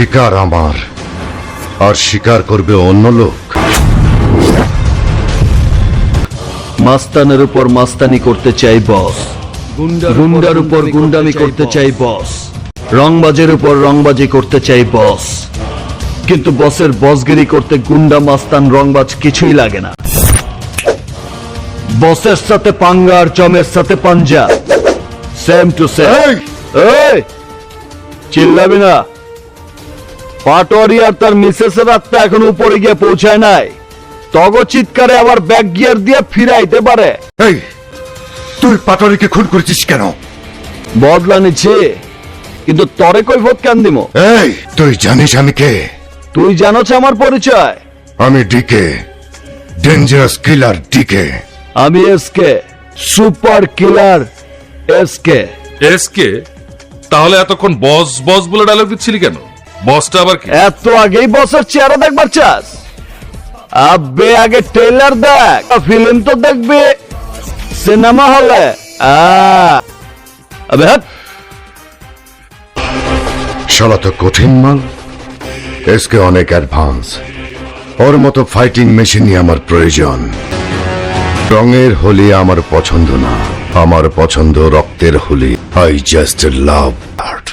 শিকার আমার, আর শিকার করবে অন্য লোক। মাস্তানের উপর মাস্তানি করতে চাই বস, গুন্ডার উপর গুন্ডামি করতে চাই বস, রংবাজের উপর রংবাজি করতে চাই বস। কিন্তু বসের বসগিরি করতে গুন্ডা মাস্তান রংবাজ কিছুই লাগে না। বসের সাথে পাঙ্গা আর চমের সাথে পাঞ্জা, সেম টু সেম। এই চিল্লাবি না, পাটোয়ারি আর তার মিসেসের আত্মা এখন উপরে গিয়ে পৌঁছায় নাই। তগ চিৎকারে আবার ব্যাক গিয়ার দিয়ে ফিরাইতে পারে। এই, তুই পাটরিকে খুন করেছিস কেন? বদলা নিচ্ছে, কিন্তু তরে কৈফত কেন দিব? এই, তুই জানিস আমি কে? তুই জানোছ আমার পরিচয়? আমি ডিকে, ডেঞ্জারাস কিলার ডিকে। আমি SK, super killer SK. SK? তাহলে এতক্ষণ বস বস বলে ডায়লগ দিচ্ছিলি কেন? বসটা আবার কি? এত আগেই বসের চেহারা দেখবার চাস? আবে আগে ট্রেলার দেখ, ফিল্ম তো দেখবে সিনেমা হলে। আবে হাট। শালা তো কঠিন মাল। এসকে অনেক অ্যাডভান্স, ওর মতো ফাইটিং মেশিনই আমার প্রয়োজন। রঙের হোলি আমার পছন্দ না, আমার পছন্দ রক্তের Holi. I just love art.